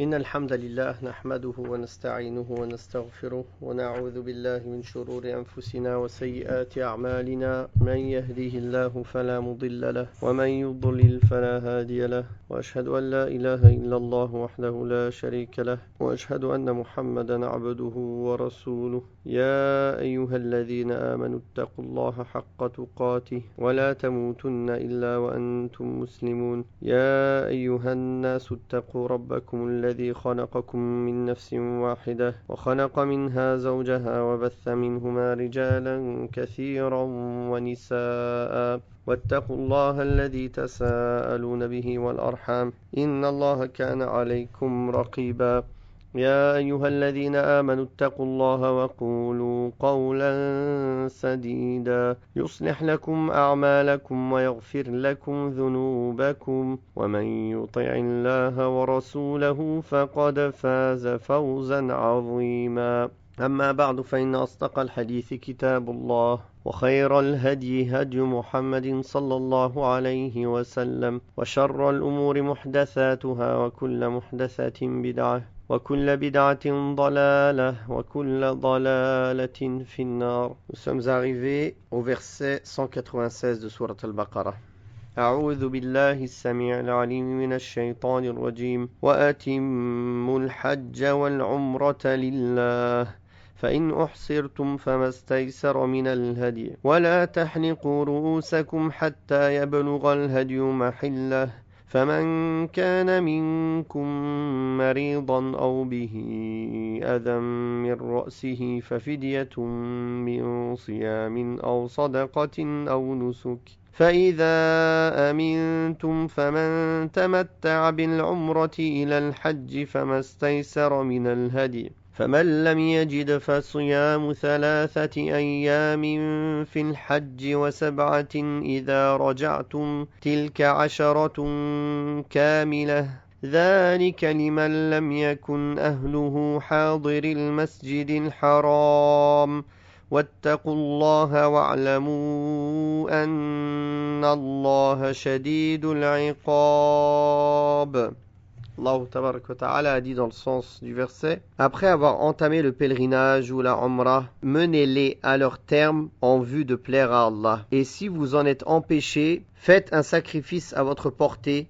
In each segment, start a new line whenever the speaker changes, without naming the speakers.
إن الحمد لله نحمده ونستعينه ونستغفره ونعوذ بالله من شرور أنفسنا وسيئات أعمالنا من يهديه الله فلا مضل له ومن يضلل فلا هادي له وأشهد أن لا إله إلا الله وحده لا شريك له وأشهد أن محمدا عبده ورسوله يا أيها الذين آمنوا اتقوا الله حق تقاته ولا تموتن إلا وأنتم مسلمون يا أيها الناس اتقوا ربكم الذي خلقكم من نفس واحدة وخلق منها زوجها وبث منهما رجالا كثيرا ونساء واتقوا الله الذي تساءلون به والأرحام إن الله كان عليكم رقيبا يا أيها الذين آمنوا اتقوا الله وقولوا قولا سديدا يصلح لكم أعمالكم ويغفر لكم ذنوبكم ومن يطع الله ورسوله فقد فاز فوزا عظيما أما بعد فإن أصدق الحديث كتاب الله وخير الهدي هدي محمد صلى الله عليه وسلم وشر الأمور محدثاتها وكل محدثة بدعة وكل بدعة ضلالة وكل ضلالة في النار. Nous sommes arrivés au verset 196 de Sourate Al-Baqarah. أعوذ بالله السميع العليم من الشيطان الرجيم وأتموا الحج والعمرة لله فإن أحصرتم فما استيسر من الهدي ولا تحلقوا رؤوسكم حتى يبلغ الهدي محله فمن كان منكم مريضا أو به أذى من رأسه ففدية من صيام أو صدقة أو نسك فإذا أمنتم فمن تمتع بالعمرة إلى الحج فما استيسر من الهدي فمن لم يجد فصيام 3 أيام في الحج و7 إذا رجعتم تلك 10 كاملة ذلك لمن لم يكن أهله حاضر المسجد الحرام واتقوا الله واعلموا أن الله شديد العقاب. Allah tabaraka wa ta'ala a dit dans le sens du verset: après avoir entamé le pèlerinage ou la umrah, menez-les à leur terme en vue de plaire à Allah. Et si vous en êtes empêchés, faites un sacrifice à votre portée,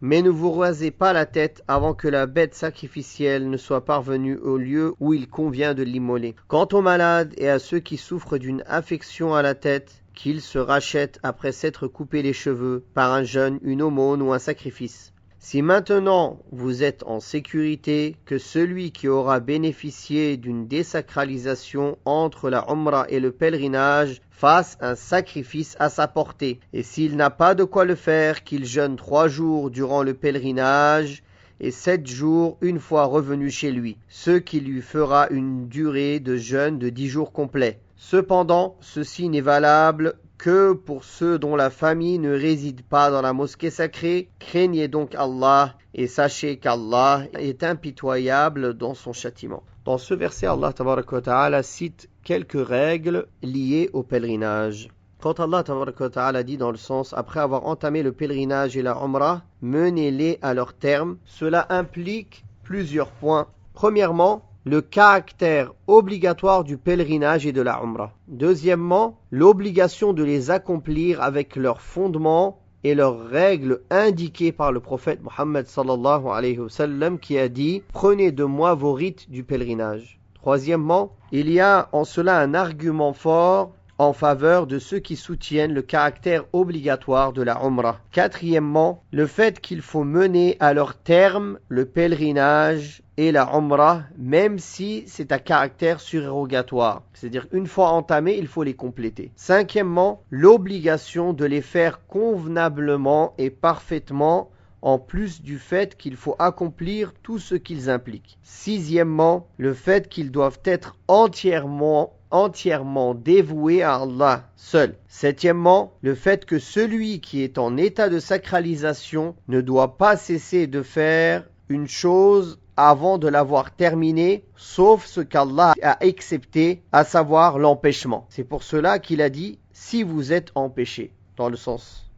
mais ne vous rasez pas la tête avant que la bête sacrificielle ne soit parvenue au lieu où il convient de l'immoler. Quant aux malades et à ceux qui souffrent d'une affection à la tête, qu'ils se rachètent après s'être coupé les cheveux par un jeûne, une aumône ou un sacrifice. Si maintenant vous êtes en sécurité, que celui qui aura bénéficié d'une désacralisation entre la umrah et le pèlerinage fasse un sacrifice à sa portée. Et s'il n'a pas de quoi le faire, qu'il jeûne 3 jours durant le pèlerinage et 7 jours une fois revenu chez lui, ce qui lui fera une durée de jeûne de 10 jours complets. Cependant, ceci n'est valable que pour ceux dont la famille ne réside pas dans la mosquée sacrée. Craignez donc Allah et sachez qu'Allah est impitoyable dans son châtiment. Dans ce verset, Allah tabaraka wa ta'ala cite quelques règles liées au pèlerinage. Quand Allah tabaraka wa ta'ala dit dans le sens après avoir entamé le pèlerinage et la umrah, menez-les à leur terme, cela implique plusieurs points. Premièrement, le caractère obligatoire du pèlerinage et de la umrah. Deuxièmement, l'obligation de les accomplir avec leurs fondements et leurs règles indiquées par le prophète Mohammed sallallahu alayhi wa sallam qui a dit « Prenez de moi vos rites du pèlerinage ». Troisièmement, il y a en cela un argument fort en faveur de ceux qui soutiennent le caractère obligatoire de la umrah. Quatrièmement, le fait qu'il faut mener à leur terme le pèlerinage et la umrah, même si c'est à caractère surérogatoire. C'est-à-dire, une fois entamés, il faut les compléter. Cinquièmement, l'obligation de les faire convenablement et parfaitement, en plus du fait qu'il faut accomplir tout ce qu'ils impliquent. Sixièmement, le fait qu'ils doivent être entièrement dévoués à Allah seul. Septièmement, le fait que celui qui est en état de sacralisation ne doit pas cesser de faire une chose avant de l'avoir terminé, sauf ce qu'Allah a accepté, à savoir l'empêchement. C'est pour cela qu'il a dit « si vous êtes empêché », dans le sens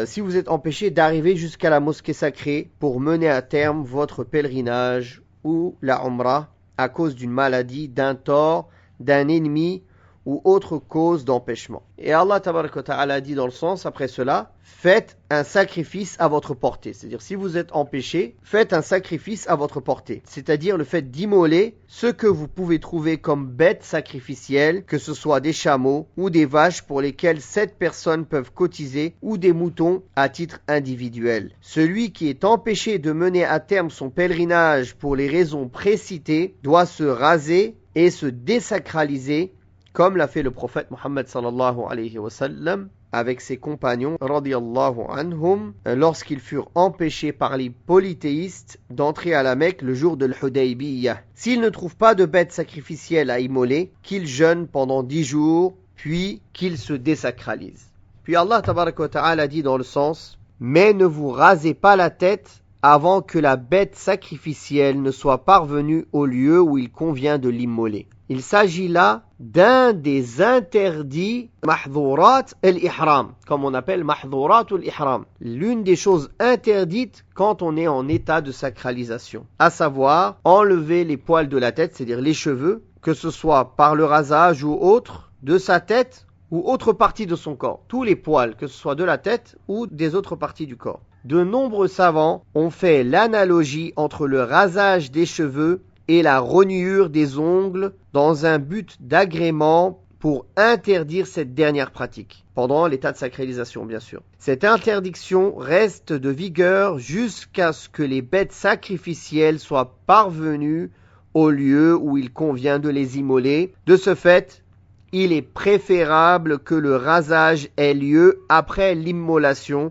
si vous êtes empêché d'arriver jusqu'à la mosquée sacrée pour mener à terme votre pèlerinage ou la Umrah à cause d'une maladie, d'un tort, d'un ennemi ou autre cause d'empêchement. Et Allah tabaraka wa ta'ala dit dans le sens, après cela, faites un sacrifice à votre portée. C'est-à-dire, si vous êtes empêché, faites un sacrifice à votre portée. C'est-à-dire le fait d'immoler ce que vous pouvez trouver comme bêtes sacrificielles, que ce soit des chameaux ou des vaches pour lesquelles 7 personnes peuvent cotiser, ou des moutons à titre individuel. Celui qui est empêché de mener à terme son pèlerinage pour les raisons précitées doit se raser et se désacraliser, comme l'a fait le prophète Mohammed sallallahu alayhi wa sallam avec ses compagnons radiyallahu anhum lorsqu'ils furent empêchés par les polythéistes d'entrer à la Mecque le jour de l'Hudaybiyah. S'ils ne trouvent pas de bêtes sacrificielles à immoler, qu'ils jeûnent pendant 10 jours, puis qu'ils se désacralisent. Puis Allah tabaraka wa ta'ala dit dans le sens, mais ne vous rasez pas la tête avant que la bête sacrificielle ne soit parvenue au lieu où il convient de l'immoler. Il s'agit là d'un des interdits mahdhurat al-ihram, comme on appelle mahdhurat al-ihram, l'une des choses interdites quand on est en état de sacralisation, à savoir enlever les poils de la tête, c'est-à-dire les cheveux, que ce soit par le rasage ou autre, de sa tête ou autre partie de son corps, tous les poils, que ce soit de la tête ou des autres parties du corps. De nombreux savants ont fait l'analogie entre le rasage des cheveux et la rognure des ongles dans un but d'agrément pour interdire cette dernière pratique, pendant l'état de sacralisation bien sûr. Cette interdiction reste de vigueur jusqu'à ce que les bêtes sacrificielles soient parvenues au lieu où il convient de les immoler. De ce fait, il est préférable que le rasage ait lieu après l'immolation,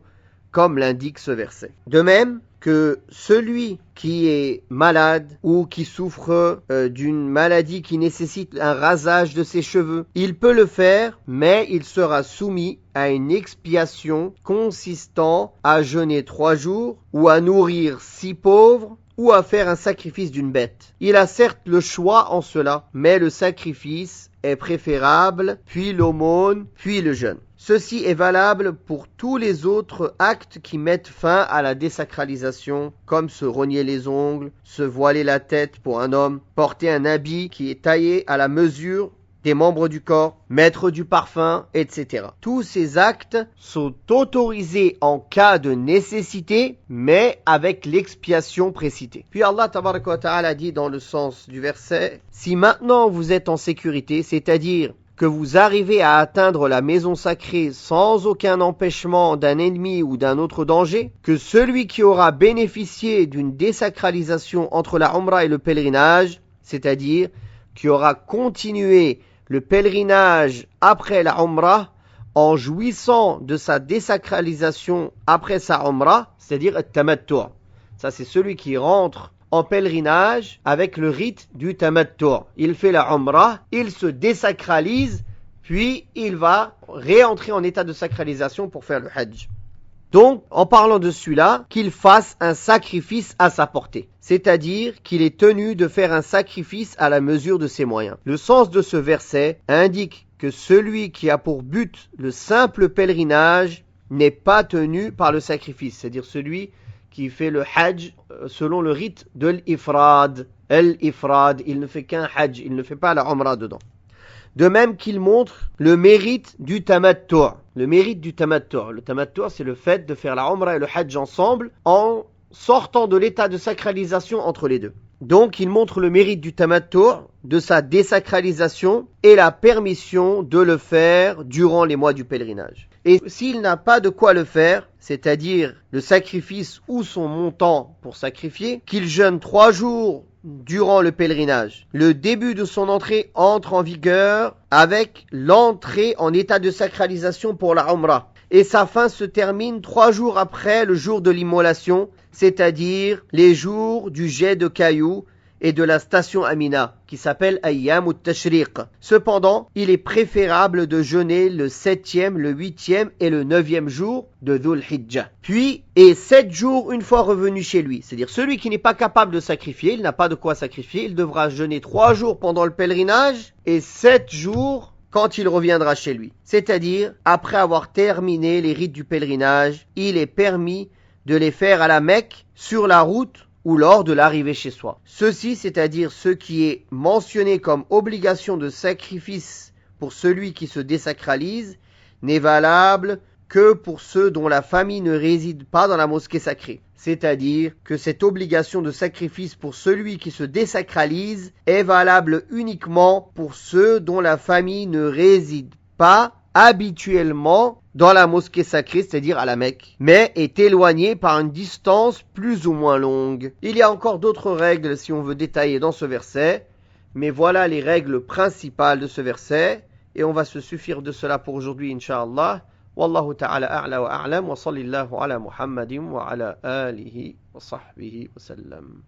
comme l'indique ce verset. De même que celui qui est malade ou qui souffre d'une maladie qui nécessite un rasage de ses cheveux, il peut le faire, mais il sera soumis à une expiation consistant à jeûner 3 jours ou à nourrir 6 pauvres ou à faire un sacrifice d'une bête. Il a certes le choix en cela, mais le sacrifice est préférable, puis l'aumône, puis le jeûne. Ceci est valable pour tous les autres actes qui mettent fin à la désacralisation, comme se rogner les ongles, se voiler la tête pour un homme, porter un habit qui est taillé à la mesure des membres du corps, mettre du parfum, etc. Tous ces actes sont autorisés en cas de nécessité, mais avec l'expiation précitée. Puis Allah tabaraka wa ta'ala dit dans le sens du verset, « Si maintenant vous êtes en sécurité, c'est-à-dire que vous arrivez à atteindre la maison sacrée sans aucun empêchement d'un ennemi ou d'un autre danger, que celui qui aura bénéficié d'une désacralisation entre la Umrah et le pèlerinage, c'est-à-dire qui aura continué le pèlerinage après la Umrah en jouissant de sa désacralisation après sa Umrah, c'est-à-dire at-tamattu'. Ça c'est celui qui rentre en pèlerinage avec le rite du tamattu'. Il fait la Umrah, il se désacralise, puis il va réentrer en état de sacralisation pour faire le Hajj. Donc, en parlant de celui-là, qu'il fasse un sacrifice à sa portée. C'est-à-dire qu'il est tenu de faire un sacrifice à la mesure de ses moyens. Le sens de ce verset indique que celui qui a pour but le simple pèlerinage n'est pas tenu par le sacrifice. C'est-à-dire celui qui fait le Hajj selon le rite de l'Ifrad. L'Ifrad, il ne fait qu'un Hajj, il ne fait pas la Umrah dedans. De même qu'il montre le mérite du tamattu'. Le mérite du tamattu'. Le tamattu', c'est le fait de faire la Umrah et le Hajj ensemble en sortant de l'état de sacralisation entre les deux. Donc, il montre le mérite du tamattu', de sa désacralisation et la permission de le faire durant les mois du pèlerinage. Et s'il n'a pas de quoi le faire, c'est-à-dire le sacrifice ou son montant pour sacrifier, qu'il jeûne 3 jours durant le pèlerinage. Le début de son entrée entre en vigueur avec l'entrée en état de sacralisation pour la Umrah. Et sa fin se termine 3 jours après le jour de l'immolation, c'est-à-dire les jours du jet de cailloux et de la station Amina, qui s'appelle Ayyam al-Tashriq. Cependant, il est préférable de jeûner le 7e, le 8e et le 9e jour de Dhul Hijjah. Puis, et 7 jours une fois revenu chez lui. C'est-à-dire, celui qui n'est pas capable de sacrifier, il n'a pas de quoi sacrifier, il devra jeûner 3 jours pendant le pèlerinage et 7 jours quand il reviendra chez lui. C'est-à-dire, après avoir terminé les rites du pèlerinage, il est permis de les faire à la Mecque, sur la route ou lors de l'arrivée chez soi. Ceci, c'est-à-dire ce qui est mentionné comme obligation de sacrifice pour celui qui se désacralise, n'est valable que pour ceux dont la famille ne réside pas dans la mosquée sacrée. C'est-à-dire que cette obligation de sacrifice pour celui qui se désacralise est valable uniquement pour ceux dont la famille ne réside pas habituellement dans la mosquée sacrée, c'est-à-dire à la Mecque, mais est éloignée par une distance plus ou moins longue. Il y a encore d'autres règles si on veut détailler dans ce verset, mais voilà les règles principales de ce verset, et on va se suffire de cela pour aujourd'hui, Inch'Allah. Wallahu ta'ala a'la wa a'lam, wa sallallahu ala Muhammadin wa ala alihi wa sahbihi wa sallam.